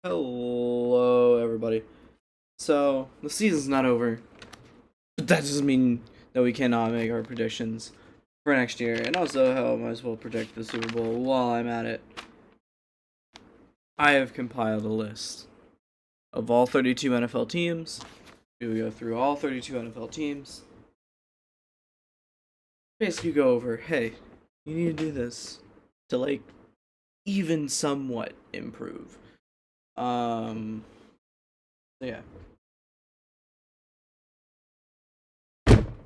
Hello, everybody. So, the season's not over, but that doesn't mean that we cannot make our predictions for next year. And also, hell, I might as well predict the Super Bowl while I'm at it. I have compiled a list of all 32 NFL teams. We will go through all 32 NFL teams. Basically, go over, hey, you need to do this to, even somewhat improve. Yeah.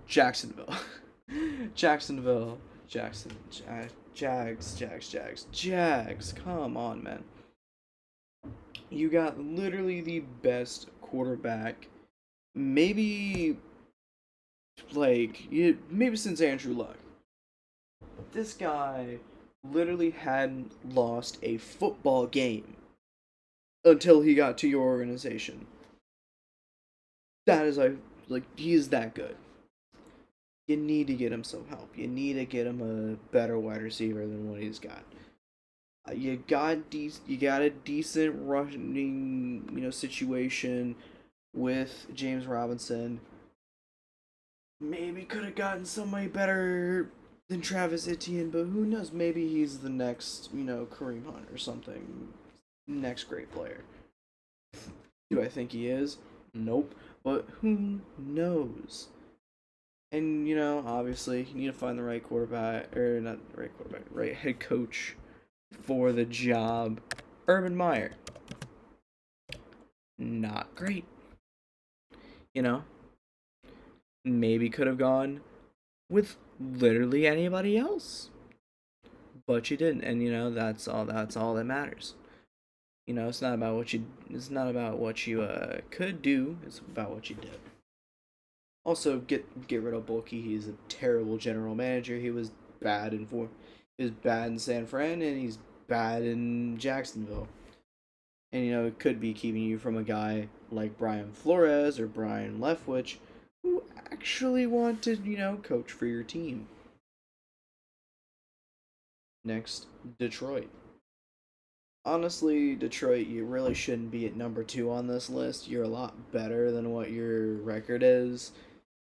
Jacksonville. Jacksonville. Jags. Come on, man. You got literally the best quarterback, maybe, maybe since Andrew Luck. This guy literally hadn't lost a football game until he got to your organization. That is he is that good. You need to get him some help. You need to get him a better wide receiver than what he's got. You got a decent rushing, situation with James Robinson. Maybe could have gotten somebody better than Travis Etienne, but who knows? Maybe he's the next, Kareem Hunt or something. Next great player. Do I think he is? Nope. But who knows? And, obviously, you need to find the right quarterback, or not the right quarterback, right head coach for the job. Urban Meyer. Not great. Maybe could have gone with literally anybody else. But you didn't, and that's all that matters. It's not about what you could do, it's about what you did. Also, get rid of Bulky. He's a terrible general manager. He was bad in San Fran, and he's bad in Jacksonville. And it could be keeping you from a guy like Brian Flores or Brian Leftwich, who actually want to coach for your team. Next, Detroit. Honestly, Detroit, you really shouldn't be at number 2 on this list. You're a lot better than what your record is.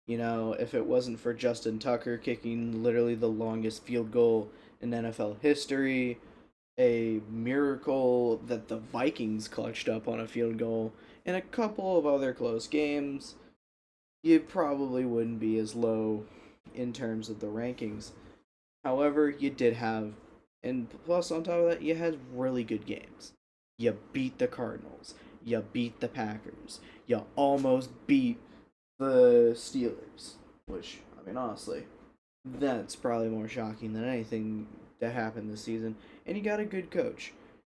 If it wasn't for Justin Tucker kicking literally the longest field goal in NFL history, a miracle that the Vikings clutched up on a field goal, and a couple of other close games, you probably wouldn't be as low in terms of the rankings. However, you did have, and plus on top of that, you had really good games. You beat the Cardinals. You beat the Packers. You almost beat the Steelers, which, honestly, that's probably more shocking than anything that happened this season. And you got a good coach.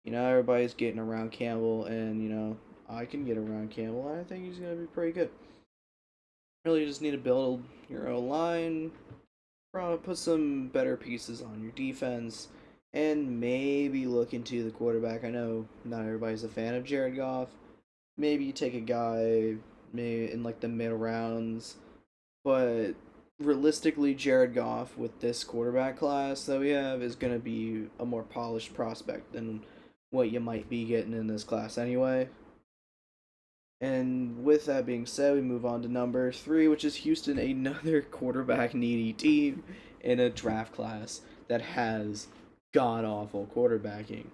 Everybody's getting around Campbell, and, I can get around Campbell. I think he's going to be pretty good. Really just need to build your own line, probably put some better pieces on your defense, and maybe look into the quarterback. I know not everybody's a fan of Jared Goff. Maybe you take a guy maybe in the mid rounds, but realistically, Jared Goff with this quarterback class that we have is going to be a more polished prospect than what you might be getting in this class anyway. And with that being said, we move on to number 3, which is Houston, another quarterback needy team in a draft class that has god awful quarterbacking.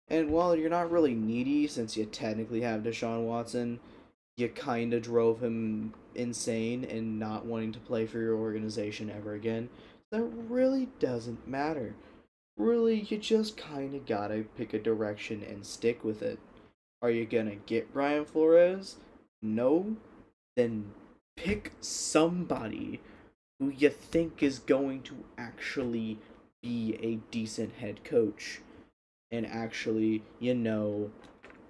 And while you're not really needy since you technically have Deshaun Watson, you kind of drove him insane and not wanting to play for your organization ever again. That really doesn't matter. Really, you just kind of gotta pick a direction and stick with it. Are you gonna get Brian Flores? No? Then pick somebody who you think is going to actually be a decent head coach and actually,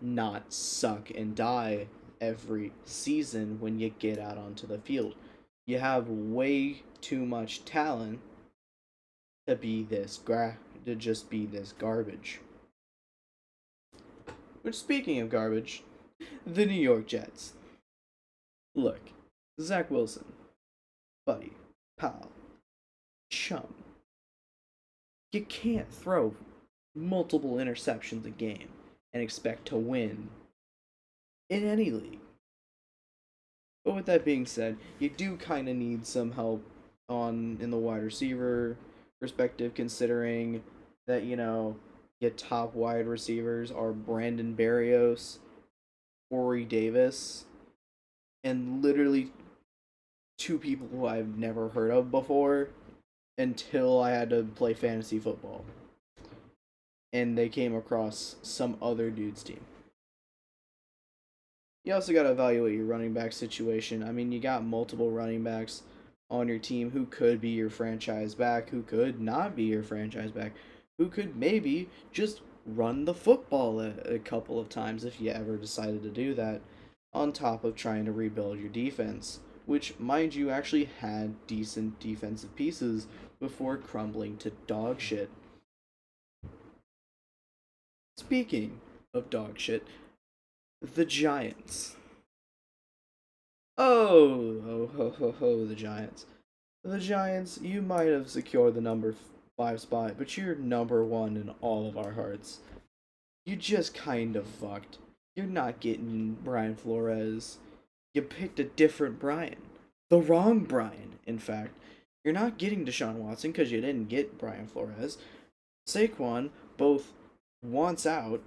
not suck and die every season when you get out onto the field. You have way too much talent to just be this garbage. Which, speaking of garbage, the New York Jets. Look, Zach Wilson, buddy, pal, chum. You can't throw multiple interceptions a game and expect to win in any league. But with that being said, you do kind of need some help on in the wide receiver perspective, considering that your top wide receivers are Brandon Berrios, Corey Davis, and literally two people who I've never heard of before until I had to play fantasy football, and they came across some other dude's team. You also got to evaluate your running back situation. I mean, you got multiple running backs on your team who could be your franchise back, who could not be your franchise back, who could maybe just run the football a couple of times if you ever decided to do that, on top of trying to rebuild your defense, which, mind you, actually had decent defensive pieces before crumbling to dog shit. Speaking of dog shit, the Giants. The Giants. The Giants, you might have secured the number 5 spot, but you're number 1 in all of our hearts. You just kind of fucked. You're not getting Brian Flores. You picked a different Brian. The wrong Brian, in fact. You're not getting Deshaun Watson because you didn't get Brian Flores. Saquon both wants out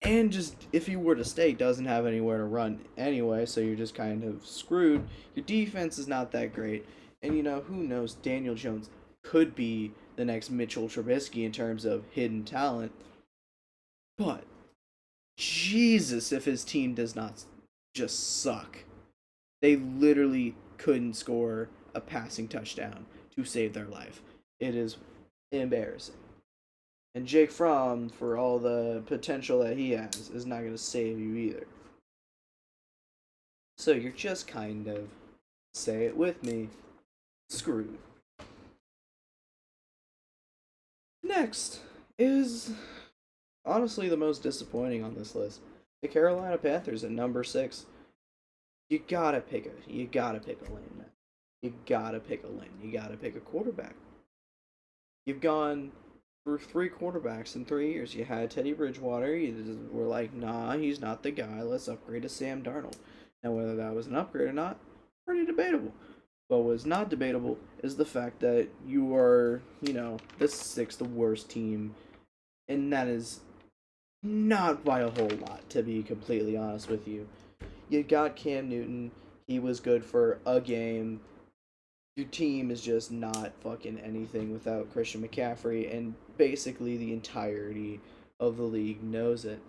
and just, if he were to stay, doesn't have anywhere to run anyway, so you're just kind of screwed. Your defense is not that great. And who knows, Daniel Jones could be the next Mitchell Trubisky in terms of hidden talent. But Jesus, if his team does not just suck. They literally couldn't score a passing touchdown to save their life. It is embarrassing. And Jake Fromm, for all the potential that he has, is not going to save you either. So you're just kind of, say it with me, screwed. Next is honestly the most disappointing on this list. The Carolina Panthers at number 6. You gotta pick a lane, man. You gotta pick a lane. You gotta pick a quarterback. You've gone through 3 quarterbacks in 3 years. You had Teddy Bridgewater. You were like, nah, he's not the guy. Let's upgrade to Sam Darnold. Now, whether that was an upgrade or not, pretty debatable. But what's not debatable is the fact that you are, the 6th worst team, and that is not by a whole lot, to be completely honest with you. You got Cam Newton. He was good for a game. Your team is just not fucking anything without Christian McCaffrey, and basically the entirety of the league knows it.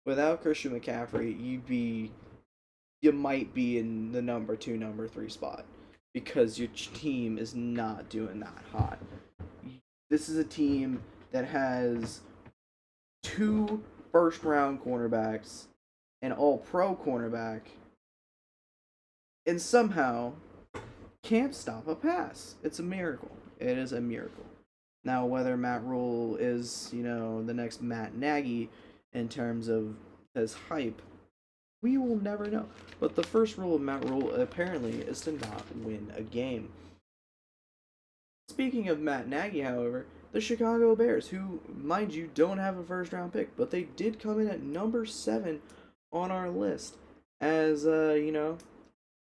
Without Christian McCaffrey, you might be in the number 2, number 3 spot because your team is not doing that hot. This is a team that has 2 first-round cornerbacks, an all-pro cornerback, and somehow can't stop a pass. It's a miracle. It is a miracle. Now, whether Matt Rule is, the next Matt Nagy in terms of his hype, we will never know. But the first rule of Matt Rule apparently is to not win a game. Speaking of Matt Nagy, however, the Chicago Bears, who, mind you, don't have a first round pick, but they did come in at number 7 on our list. As,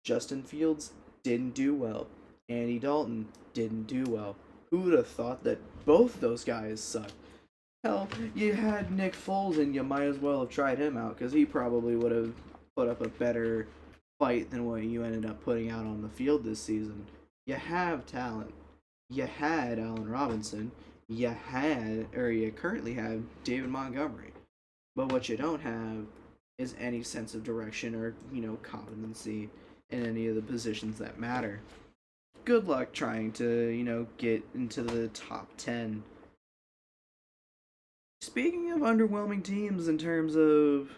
Justin Fields didn't do well. Andy Dalton didn't do well. Who would have thought that both those guys sucked? Hell, you had Nick Foles, and you might as well have tried him out, because he probably would have put up a better fight than what you ended up putting out on the field this season. You have talent. You had Allen Robinson. You currently have David Montgomery. But what you don't have is any sense of direction or, competency in any of the positions that matter. Good luck trying to, get into the top 10. Speaking of underwhelming teams in terms of,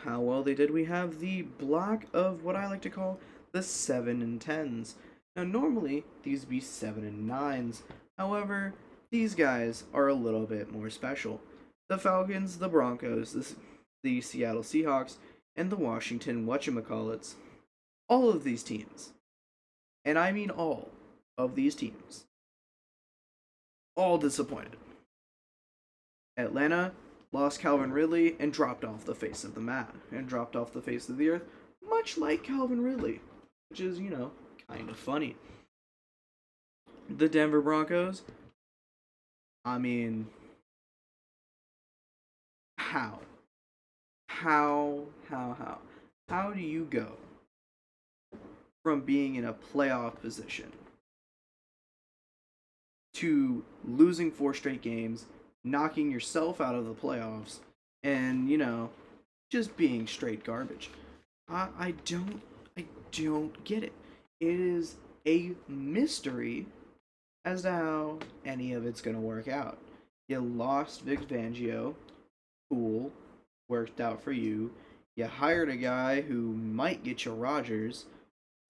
how well they did, we have the block of what I like to call the 7 and 10s. Now, normally, these be 7 and 9s. However, these guys are a little bit more special. The Falcons, the Broncos, the Seattle Seahawks, and the Washington whatchamacallits. All of these teams, and I mean all of these teams, all disappointed. Atlanta, lost Calvin Ridley, and dropped off the face of the mat, and dropped off the face of the earth, much like Calvin Ridley, which is, kind of funny. The Denver Broncos, I mean, how? How do you go from being in a playoff position to losing 4 straight games, knocking yourself out of the playoffs, and, just being straight garbage? I don't get it. It is a mystery as to how any of it's gonna work out. You lost Vic Fangio, cool, worked out for you. You hired a guy who might get you Rodgers.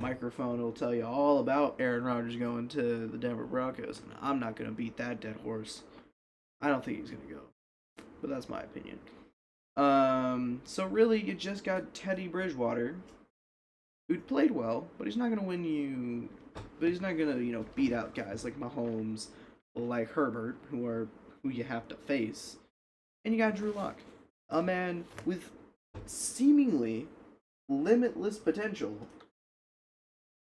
Microphone will tell you all about Aaron Rodgers going to the Denver Broncos, and I'm not gonna beat that dead horse. I don't think he's gonna go, but that's my opinion. So really, you just got Teddy Bridgewater, who played well, but he's not gonna win you. But he's not gonna, beat out guys like Mahomes, like Herbert, who you have to face. And you got Drew Lock, a man with seemingly limitless potential,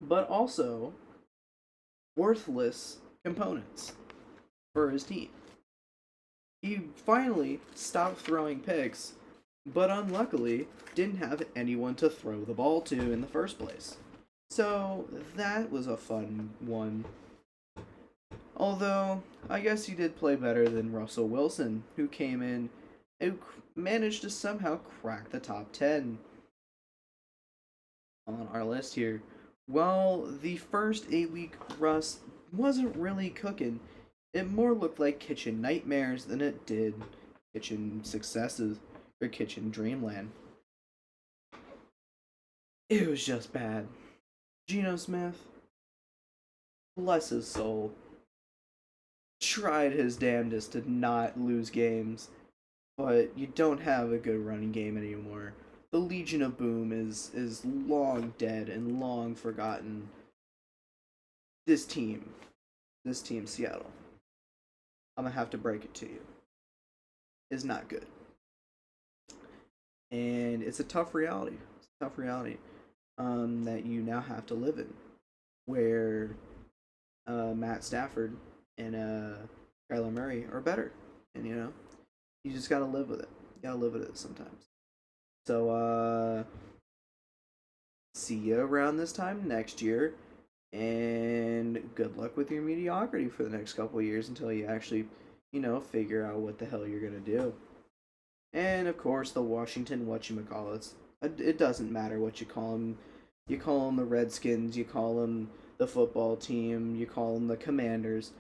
but also worthless components for his team. He finally stopped throwing picks, but unluckily didn't have anyone to throw the ball to in the first place. So that was a fun one. Although, I guess he did play better than Russell Wilson, who came in and managed to somehow crack the top 10 on our list here. Well, the first 8-week Russ wasn't really cooking. It more looked like kitchen nightmares than it did kitchen successes or kitchen dreamland. It was just bad. Geno Smith, bless his soul, tried his damnedest to not lose games, but you don't have a good running game anymore. The Legion of Boom is long dead and long forgotten. This team, Seattle, I'm gonna have to break it to you, is not good. And it's a tough reality. That you now have to live in, where Matt Stafford and Kylo Murray are better, and you just gotta live with it. You gotta live with it sometimes. So see you around this time next year, and good luck with your mediocrity for the next couple of years until you actually, figure out what the hell you're gonna do. And of course, the Washington whatchamacallits. It doesn't matter what you call them. You call them the Redskins, you call them the football team, you call them the Commanders.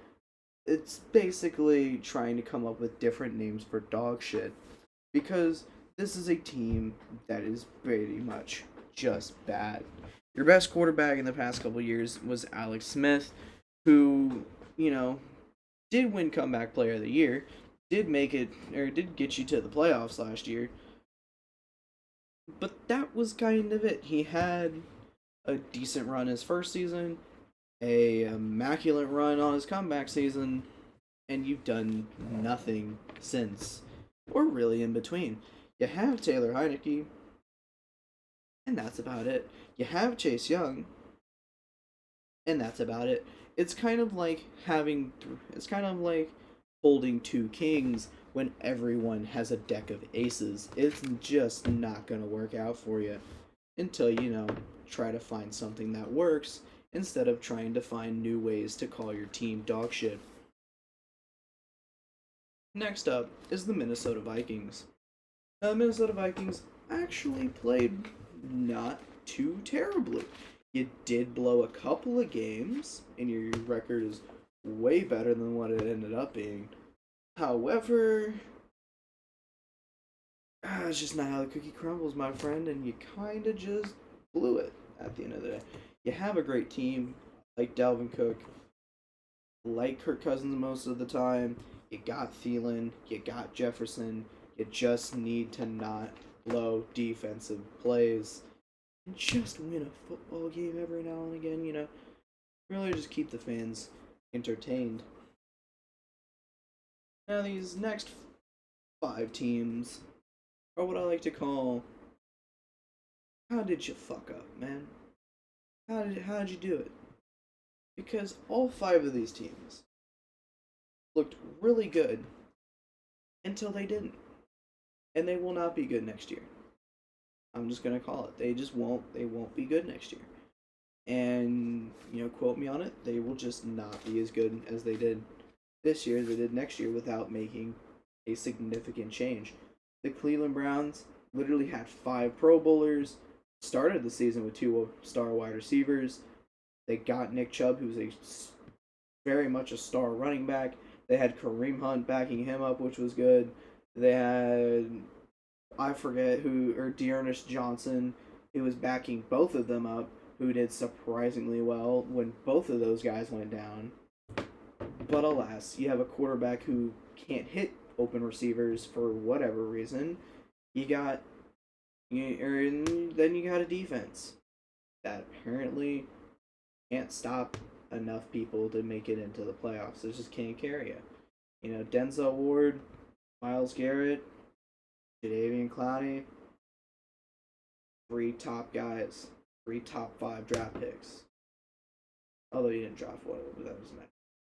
It's basically trying to come up with different names for dog shit. Because this is a team that is pretty much just bad. Your best quarterback in the past couple years was Alex Smith, who, did win Comeback Player of the Year, did make it, or did get you to the playoffs last year. But that was kind of it. He had a decent run his first season, a immaculate run on his comeback season, and you've done nothing since, or really in between. You have Taylor Heineke, and that's about it. You have Chase Young, and that's about it. It's kind of like holding 2 kings when everyone has a deck of aces. It's just not gonna work out for you until try to find something that works instead of trying to find new ways to call your team dog shit. Next up is the Minnesota Vikings. Now, the Minnesota Vikings actually played not too terribly. You did blow a couple of games, and your record is way better than what it ended up being. However, it's just not how the cookie crumbles, my friend, and you kind of just blew it at the end of the day. You have a great team, like Dalvin Cook, like Kirk Cousins most of the time. You got Thielen, you got Jefferson. You just need to not blow defensive plays. And just win a football game every now and again, Really just keep the fans entertained. Now, these next 5 teams are what I like to call, how did you fuck up, man? How did you do it? Because all 5 of these teams looked really good until they didn't. And they will not be good next year. I'm just gonna call it. They won't be good next year. And, quote me on it, they will just not be as good as they did this year as they did next year without making a significant change. The Cleveland Browns literally had 5 Pro Bowlers, started the season with 2 star wide receivers. They got Nick Chubb, who's very much a star running back. They had Kareem Hunt backing him up, which was good. They had, I forget who, or Dearness Johnson, who was backing both of them up, who did surprisingly well when both of those guys went down. But alas, you have a quarterback who can't hit open receivers for whatever reason. Then you got a defense that apparently can't stop enough people to make it into the playoffs. They just can't carry it. Denzel Ward, Myles Garrett, Jadeveon Clowney, 3 top guys, 3 top 5 draft picks. Although you didn't draft one of them, but that doesn't matter.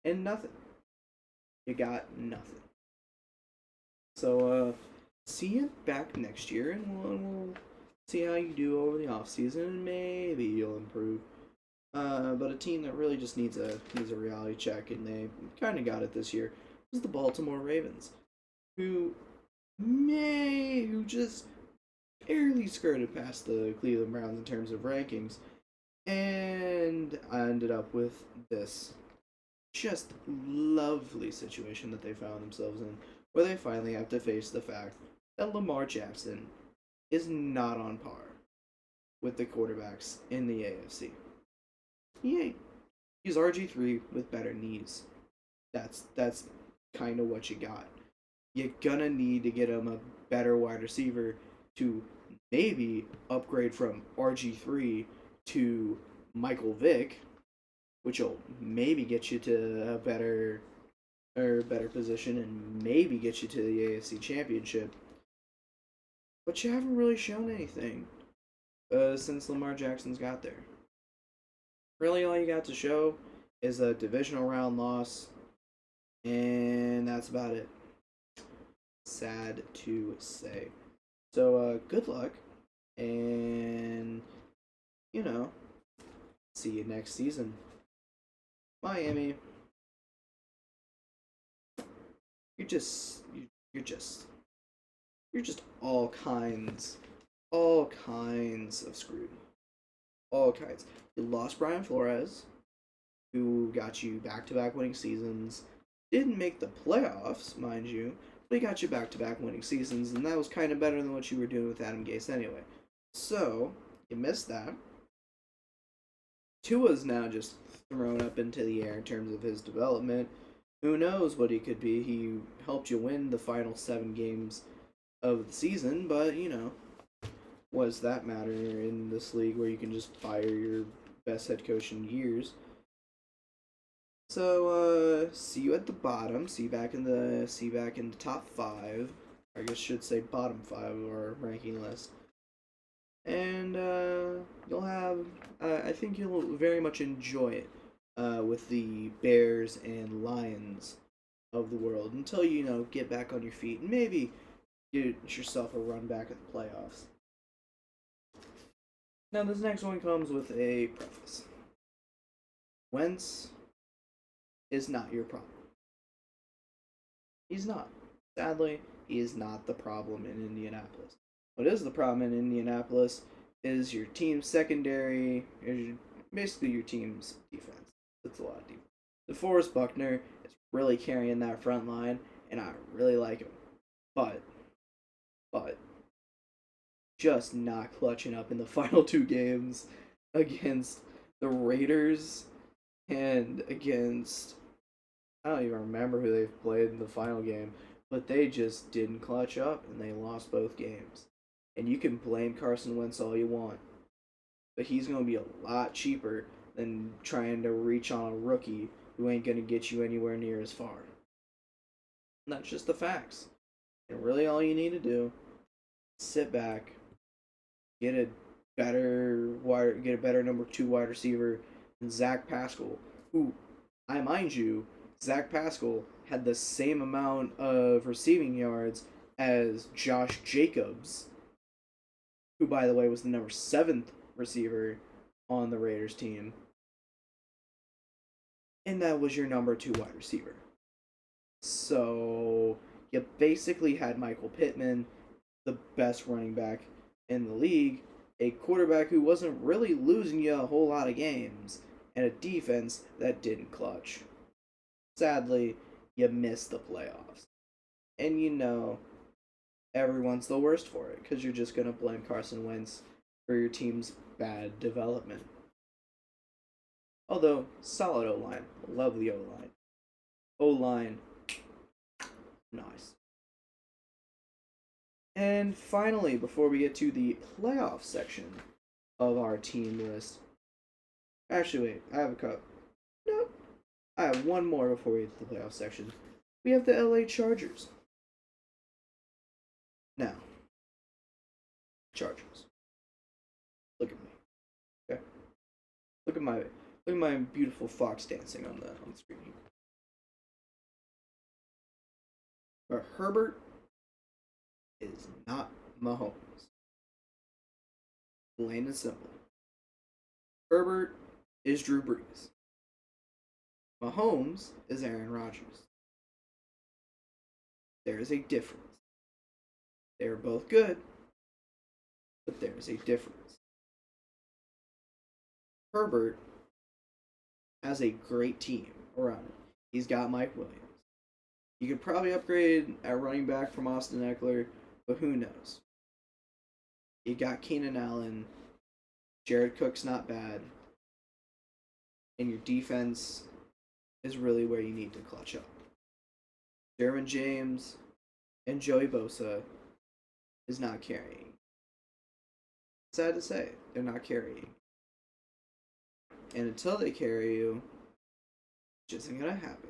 And nothing. You got nothing. So, see you back next year, and we'll see how you do over the offseason, and maybe you'll improve. But a team that really just needs a reality check, and they kind of got it this year, was the Baltimore Ravens, who just barely skirted past the Cleveland Browns in terms of rankings, and I ended up with this just lovely situation that they found themselves in, where they finally have to face the fact that Lamar Jackson is not on par with the quarterbacks in the AFC. He ain't. He's RG3 with better knees. That's kind of what you got. You're gonna need to get him a better wide receiver to maybe upgrade from RG3 to Michael Vick, which will maybe get you to a better position and maybe get you to the AFC Championship. But you haven't really shown anything since Lamar Jackson's got there. Really, all you got to show is a divisional round loss, and that's about it. Sad to say. So, good luck, and, see you next season. Miami, you're just all kinds of screwed. All kinds. You lost Brian Flores, who got you back-to-back winning seasons. Didn't make the playoffs, mind you, but he got you back-to-back winning seasons, and that was kind of better than what you were doing with Adam Gase anyway. So, you missed that. Tua's now just thrown up into the air in terms of his development. Who knows what he could be? He helped you win the final 7 games of the season, but, what does that matter in this league where you can just fire your best head coach in years? So, see you at the bottom. See you back in the top 5. I guess should say bottom 5 of our ranking list. And you'll have, I think you'll very much enjoy it with the Bears and Lions of the world until you get back on your feet and maybe get yourself a run back at the playoffs. Now, this next one comes with a preface. Wentz is not your problem. He's not. Sadly, he is not the problem in Indianapolis. What is the problem in Indianapolis is your team's secondary, basically your team's defense. It's a lot of defense. DeForest Buckner is really carrying that front line, and I really like him. But, just not clutching up in the final 2 games against the Raiders and against, I don't even remember who they've played in the final game, but they just didn't clutch up and they lost both games. And you can blame Carson Wentz all you want, but he's going to be a lot cheaper than trying to reach on a rookie who ain't going to get you anywhere near as far. And that's just the facts. And really all you need to do is sit back, get a get a better number 2 wide receiver than Zach Pascal, who, I mind you, Zach Pascal had the same amount of receiving yards as Josh Jacobs, who, by the way, was the number 7th receiver on the Raiders team. And that was your number 2 wide receiver. So you basically had Michael Pittman, the best running back in the league, a quarterback who wasn't really losing you a whole lot of games, and a defense that didn't clutch. Sadly, you missed the playoffs. And everyone's the worst for it because you're just going to blame Carson Wentz for your team's bad development. Although, solid O-line. Love the O-line. O-line, nice. And finally, before we get to the playoff section of our team list, actually, wait, I have a cup. Nope. I have one more before we get to the playoff section. We have the LA Chargers. Now, Chargers. Look at me. Okay. Look at my beautiful fox dancing on the screen here. But Herbert is not Mahomes. Plain and simple. Herbert is Drew Brees. Mahomes is Aaron Rodgers. There is a difference. They are both good, but there is a difference. Herbert has a great team around him. He's got Mike Williams. You could probably upgrade at running back from Austin Eckler, but who knows? You got Keenan Allen. Jared Cook's not bad. And your defense is really where you need to clutch up. Derwin James and Joey Bosa is not carrying. Sad to say, they're not carrying. And until they carry you, it just isn't going to happen.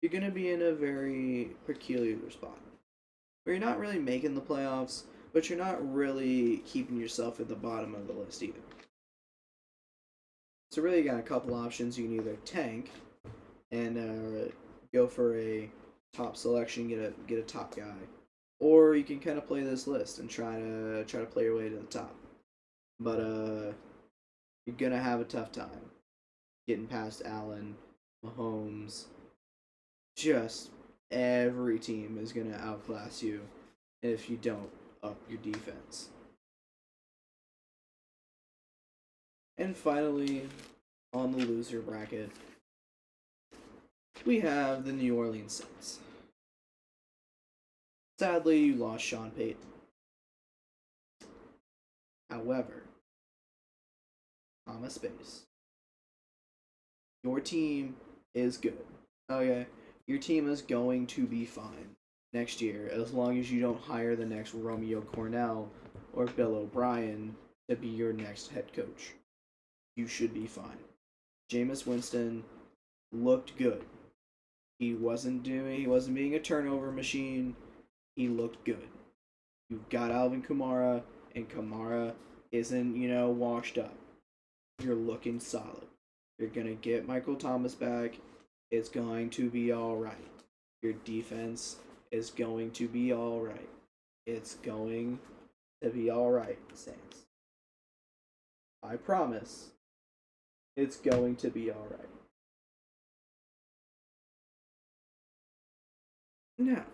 You're going to be in a very peculiar spot where you're not really making the playoffs, but you're not really keeping yourself at the bottom of the list either. So really, you got a couple options. You can either tank and go for a top selection, get a top guy, or you can kind of play this list and try to play your way to the top. But you're gonna have a tough time getting past Allen, Mahomes. Just every team is gonna outclass you if you don't up your defense. And finally, on the loser bracket, we have the New Orleans Saints. Sadly, you lost Sean Payton. However, comma space. Your team is good. Okay? Your team is going to be fine next year as long as you don't hire the next Romeo Cornell or Bill O'Brien to be your next head coach. You should be fine. Jameis Winston looked good. He wasn't being a turnover machine. He looked good. You've got Alvin Kamara, and Kamara isn't, washed up. You're looking solid. You're going to get Michael Thomas back. It's going to be alright. Your defense is going to be alright. It's going to be alright, Saints. I promise. It's going to be alright. Now,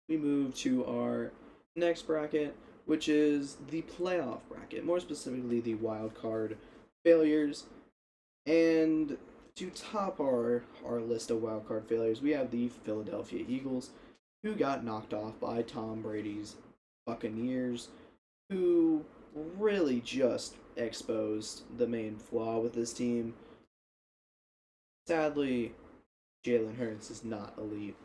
we move to our next bracket, which is the playoff bracket, more specifically the wild card failures. And to top our list of wild card failures, we have the Philadelphia Eagles, who got knocked off by Tom Brady's Buccaneers, who really just exposed the main flaw with this team. Sadly, Jalen Hurts is not elite.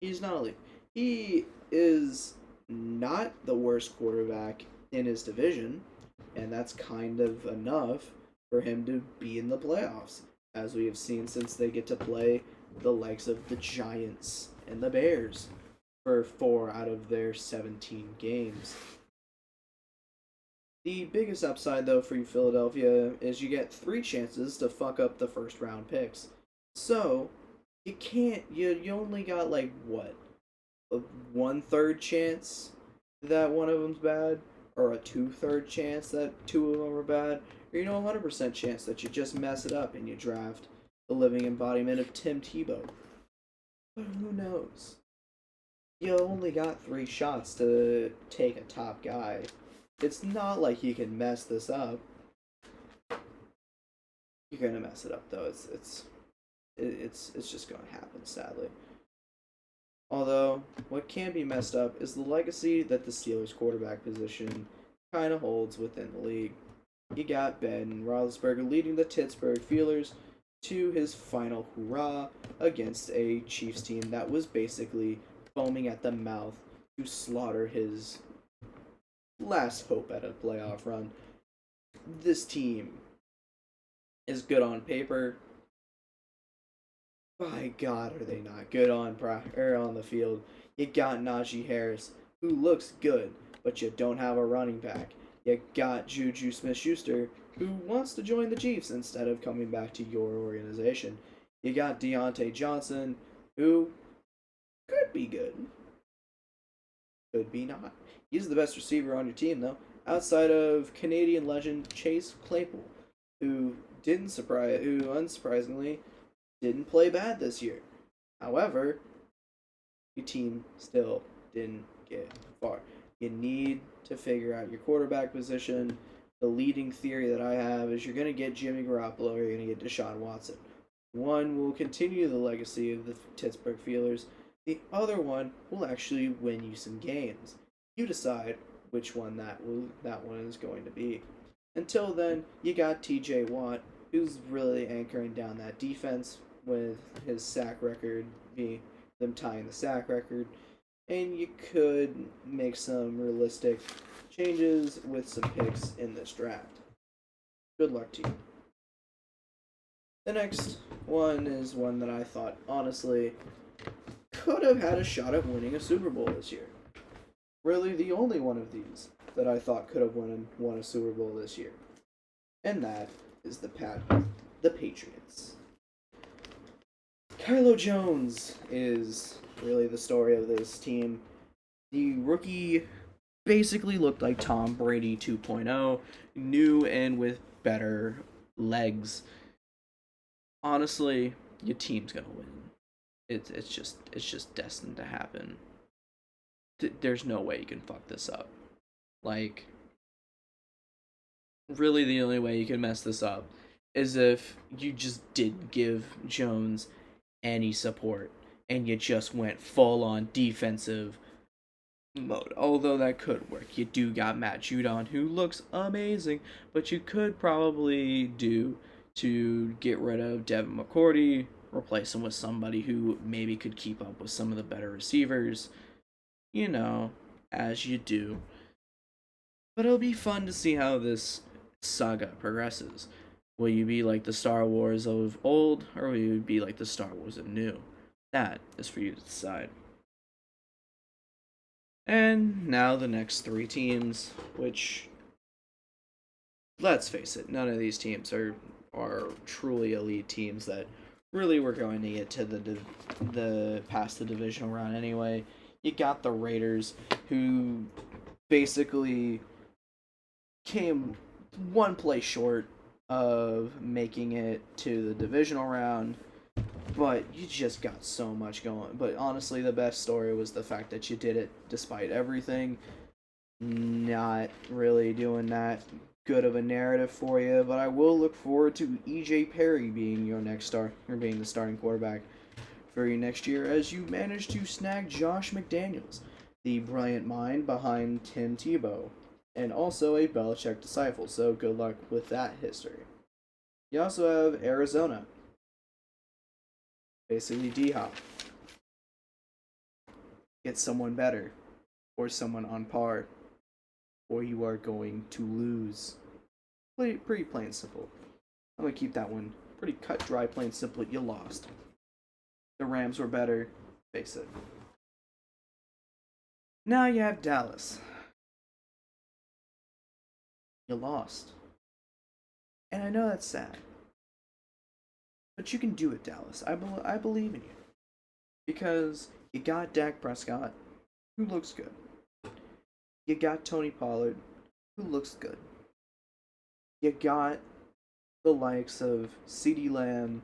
He's not elite. He is not the worst quarterback in his division, and that's kind of enough for him to be in the playoffs, as we have seen since they get to play the likes of the Giants and the Bears for 4 out of their 17 games. The biggest upside, though, for you Philadelphia is you get 3 chances to fuck up the first round picks. So, you can't, you only got like, what, a 1/3 chance that one of them's bad, or a 2/3 chance that 2 of them are bad, or 100% chance that you just mess it up and you draft the living embodiment of Tim Tebow. But who knows? You only got 3 shots to take a top guy. It's not like you can mess this up. You're gonna mess it up though. It's just gonna happen, sadly. Although, what can be messed up is the legacy that the Steelers' quarterback position kind of holds within the league. You got Ben Roethlisberger leading the Pittsburgh Steelers to his final hurrah against a Chiefs team that was basically foaming at the mouth to slaughter his last hope at a playoff run. This team is good on paper. By God, are they not good on the field? You got Najee Harris, who looks good, but you don't have a running back. You got Juju Smith-Schuster, who wants to join the Chiefs instead of coming back to your organization. You got Deontay Johnson, who could be good, could be not. He's the best receiver on your team, though, outside of Canadian legend Chase Claypool, who unsurprisingly didn't play bad this year. However, your team still didn't get far. You need to figure out your quarterback position. The leading theory that I have is you're going to get Jimmy Garoppolo or you're going to get Deshaun Watson. One will continue the legacy of the Pittsburgh Steelers. The other one will actually win you some games. You decide which one that one is going to be. Until then, you got TJ Watt, who's really anchoring down that defense with his sack record, them tying the sack record, and you could make some realistic changes with some picks in this draft. Good luck to you. The next one is one that I thought, honestly, could have had a shot at winning a Super Bowl this year. Really the only one of these that I thought could have won a Super Bowl this year. And that is the Patriots. Kylo Jones is really the story of this team. The rookie basically looked like Tom Brady 2.0, new and with better legs. Honestly, your team's gonna win. It's just destined to happen. There's no way you can fuck this up. Like, really the only way you can mess this up is if you just didn't give Jones any support and you just went full on defensive mode. Although that could work. You do got Matt Judon, who looks amazing, but you could probably do to get rid of Devin McCourty, replace him with somebody who maybe could keep up with some of the better receivers, as you do. But it'll be fun to see how this saga progresses. Will you be like the Star Wars of old, or will you be like the Star Wars of new? That is for you to decide. And now the next 3 teams, which, let's face it, none of these teams are truly elite teams that really were going to get to the past the divisional round anyway. You got the Raiders, who basically came one play short of making it to the divisional round, but you just got so much going. But honestly, the best story was the fact that you did it despite everything. Not really doing that good of a narrative for you, but I will look forward to E.J. Perry being your next being the starting quarterback for you next year, as you manage to snag Josh McDaniels, the brilliant mind behind Tim Tebow, and also a Belichick disciple, so good luck with that history. You also have Arizona, basically D-Hop. Get someone better, or someone on par, or you are going to lose. Pretty plain and simple. I'm going to keep that one pretty cut, dry, plain simple. You lost. The Rams were better. Face it. Now you have Dallas. You lost. And I know that's sad. But you can do it, Dallas. I believe in you. Because you got Dak Prescott, who looks good. You got Tony Pollard, who looks good. You got the likes of CeeDee Lamb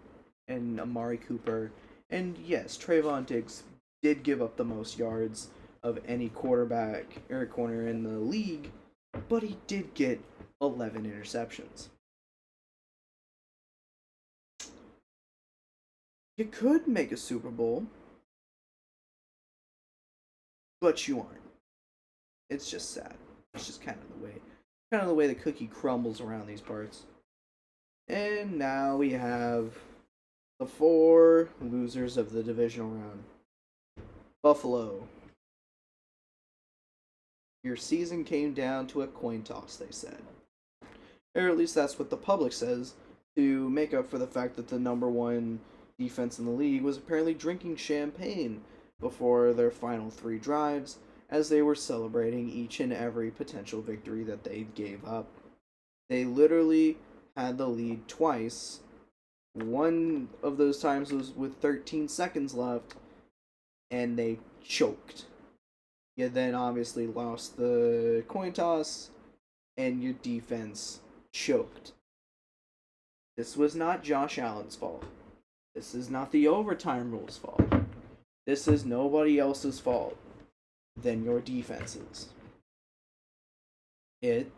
and Amari Cooper. And yes, Trayvon Diggs did give up the most yards of any quarterback or corner in the league, but he did get 11 interceptions. You could make a Super Bowl, but you aren't. It's just sad. It's just kind of the way the cookie crumbles around these parts. And now we have the four losers of the divisional round. Buffalo. Your season came down to a coin toss, they said. Or at least that's what the public says, to make up for the fact that the number one defense in the league was apparently drinking champagne before their final three drives as they were celebrating each and every potential victory that they gave up. They literally had the lead twice. One of those times was with 13 seconds left, and they choked. You then obviously lost the coin toss, and your defense choked. This was not Josh Allen's fault. This is not the overtime rules' fault. This is nobody else's fault than your defenses. It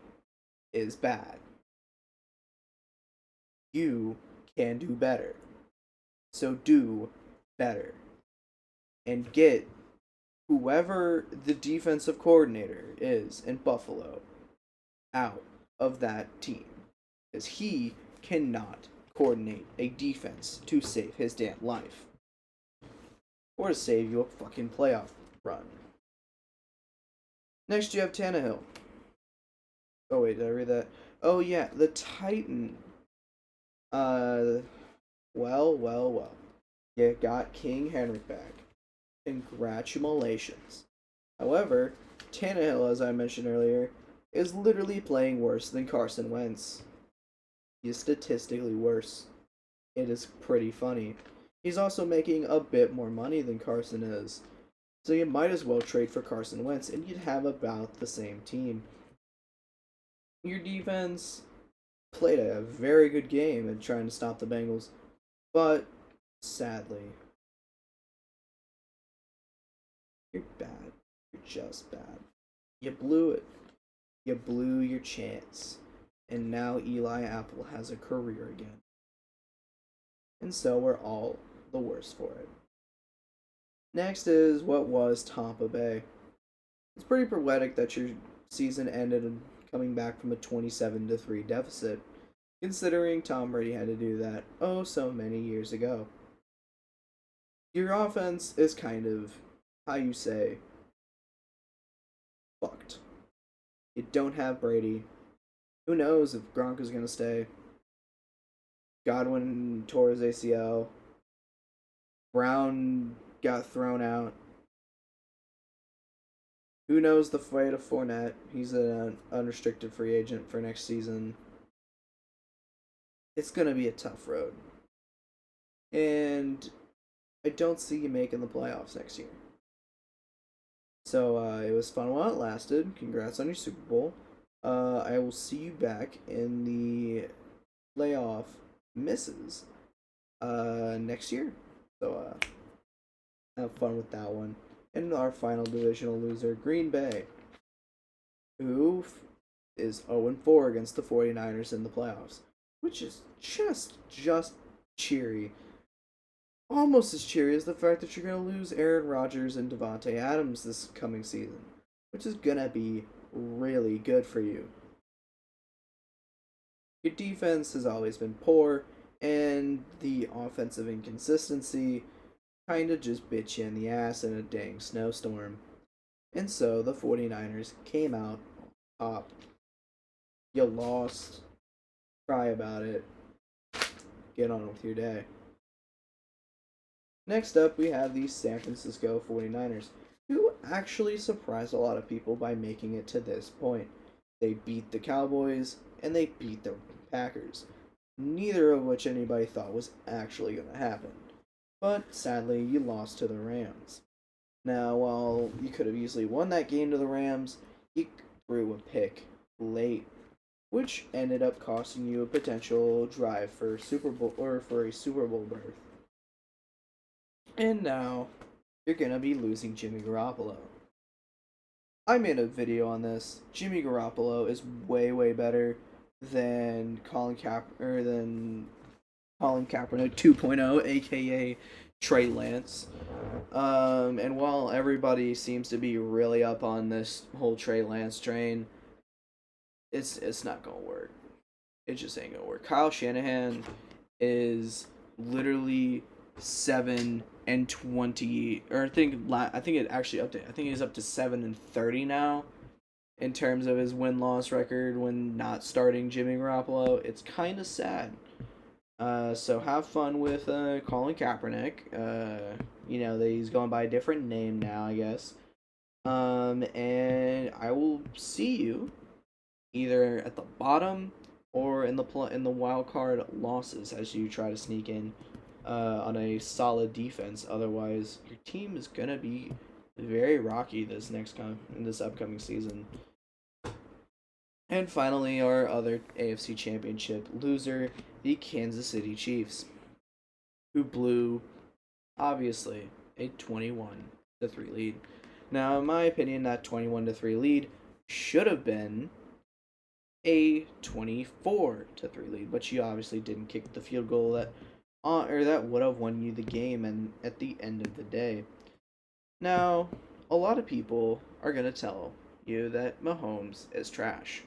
is bad. You can do better. So do better. And get whoever the defensive coordinator is in Buffalo out of that team. Because he cannot coordinate a defense to save his damn life. Or to save you a fucking playoff run. Next you have Tana Hill. Oh wait, did I read that? Oh yeah, the Titan. Well. You got King Henry back. Congratulations. However, Tannehill, as I mentioned earlier, is literally playing worse than Carson Wentz. He's statistically worse. It is pretty funny. He's also making a bit more money than Carson is. So you might as well trade for Carson Wentz and you'd have about the same team. Your defense played a very good game in trying to stop the Bengals, but sadly, you're bad. You're just bad. You blew it. You blew your chance. And now Eli Apple has a career again. And so we're all the worse for it. Next is what was Tampa Bay. It's pretty poetic that your season ended coming back from a 27-3 deficit, considering Tom Brady had to do that oh so many years ago. Your offense is kind of, how you say, fucked. You don't have Brady. Who knows if Gronk is going to stay? Godwin tore his ACL. Brown got thrown out. Who knows the fate of Fournette? He's an unrestricted free agent for next season. It's going to be a tough road. And I don't see you making the playoffs next year. So it was fun while it lasted. Congrats on your Super Bowl. I will see you back in the playoff misses next year. So have fun with that one. And our final divisional loser, Green Bay, who is 0-4 against the 49ers in the playoffs, which is just cheery. Almost as cheery as the fact that you're going to lose Aaron Rodgers and Devontae Adams this coming season, which is going to be really good for you. Your defense has always been poor, and the offensive inconsistency kind of just bit you in the ass in a dang snowstorm. And so the 49ers came out on top. You lost. Cry about it. Get on with your day. Next up, we have the San Francisco 49ers, who actually surprised a lot of people by making it to this point. They beat the Cowboys and they beat the Packers, neither of which anybody thought was actually going to happen. But sadly, you lost to the Rams. Now, while you could have easily won that game to the Rams, you threw a pick late, which ended up costing you a potential drive for Super Bowl or for a Super Bowl berth. And now you're gonna be losing Jimmy Garoppolo. I made a video on this. Jimmy Garoppolo is way better than Colin Kaepernick 2.0, aka Trey Lance. And while everybody seems to be really up on this whole Trey Lance train, it's not gonna work. It just ain't gonna work. Kyle Shanahan is literally 7-20, or I think it actually updated. I think he's up to 7-30 now in terms of his win-loss record when not starting Jimmy Garoppolo. It's kind of sad. So have fun with Colin Kaepernick. That he's going by a different name now, I guess. And I will see you either at the bottom or in the wild card losses as you try to sneak in on a solid defense. Otherwise, your team is gonna be very rocky in this upcoming season. And finally, our other AFC Championship loser, the Kansas City Chiefs, who blew, obviously, a 21-3 lead. Now, in my opinion, that 21-3 lead should have been a 24-3 lead, but you obviously didn't kick the field goal that would have won you the game and at the end of the day. Now, a lot of people are going to tell you that Mahomes is trash.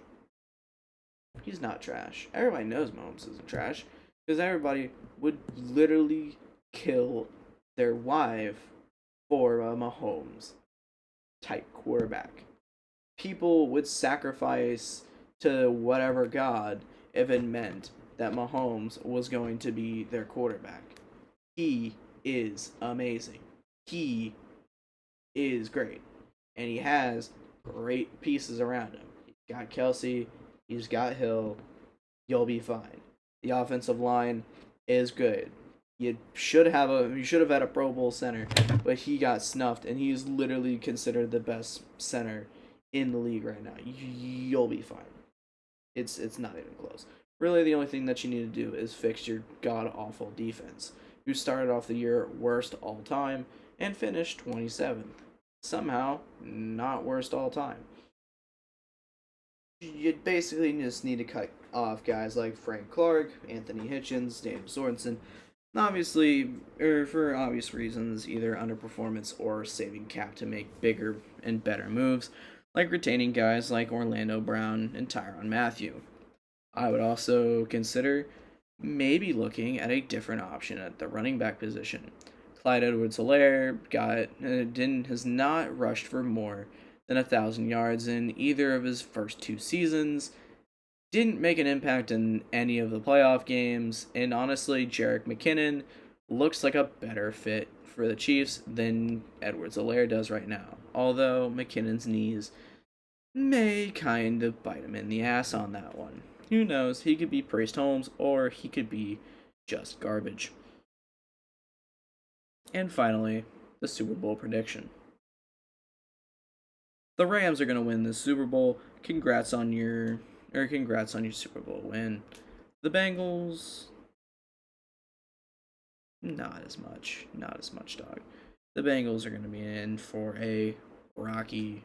He's not trash. Everybody knows Mahomes isn't trash because everybody would literally kill their wife for a Mahomes type quarterback. People would sacrifice to whatever god if it meant that Mahomes was going to be their quarterback. He is amazing. He is great. And he has great pieces around him. He's got Kelsey, he's got Hill. You'll be fine. The offensive line is good. You should have had a Pro Bowl center, but he got snuffed, and he's literally considered the best center in the league right now. You'll be fine. It's not even close. Really, the only thing that you need to do is fix your god-awful defense, who started off the year worst all time and finished 27th. Somehow, not worst all time. You basically just need to cut off guys like Frank Clark, Anthony Hitchens, Daniel Sorensen. Obviously, or for obvious reasons, either underperformance or saving cap to make bigger and better moves, like retaining guys like Orlando Brown and Tyrann Mathieu. I would also consider maybe looking at a different option at the running back position. Clyde Edwards-Helaire has not rushed for more than 1,000 yards in either of his first two seasons. Didn't make an impact in any of the playoff games, and honestly, Jerick McKinnon looks like a better fit for the Chiefs than Edwards-Helaire does right now. Although McKinnon's knees may kind of bite him in the ass on that one. Who knows? He could be Priest Holmes, or he could be just garbage. And finally, the Super Bowl prediction. The Rams are going to win this Super Bowl. Congrats on your Super Bowl win. The Bengals, not as much, dog. The Bengals are going to be in for a rocky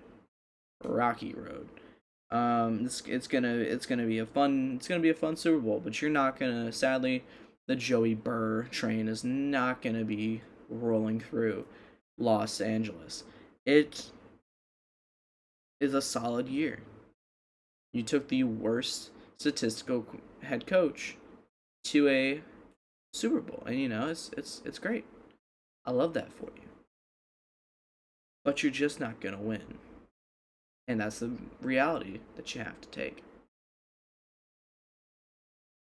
road. It's gonna be a fun Super Bowl, but you're not gonna, sadly, the Joey Burr train is not gonna be rolling through Los Angeles. It is a solid year. You took the worst statistical head coach to a Super Bowl, and it's great. I love that for you. But you're just not gonna win. And that's the reality that you have to take.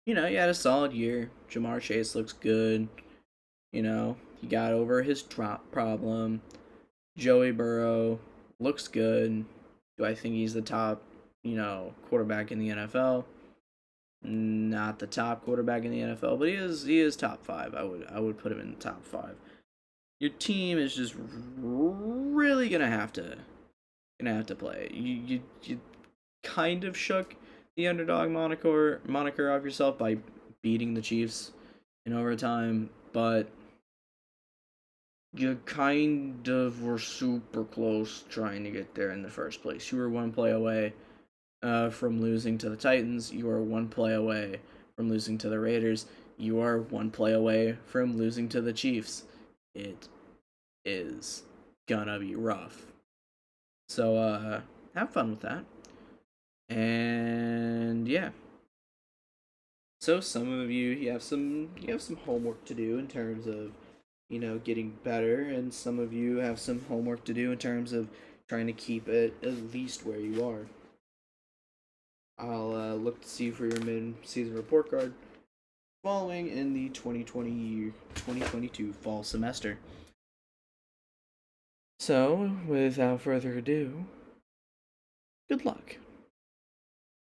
You had a solid year. Jamar Chase looks good. He He got over his drop problem. Joey Burrow looks good. Do I think he's the top, quarterback in the NFL? Not the top quarterback in the NFL, but he is top 5. I would put him in the top 5. Your team is just really gonna have to play. You kind of shook the underdog moniker off yourself by beating the Chiefs in overtime, but you kind of were super close trying to get there in the first place. You were one play away from losing to the Titans. You are one play away from losing to the Raiders. You are one play away from losing to the Chiefs. It is gonna be rough. So have fun with that. And yeah. So some of you have some homework to do in terms of getting better, and some of you have some homework to do in terms of trying to keep it at least where you are. I'll look to see for your mid-season report card following in the 2022 fall semester. So, without further ado, good luck.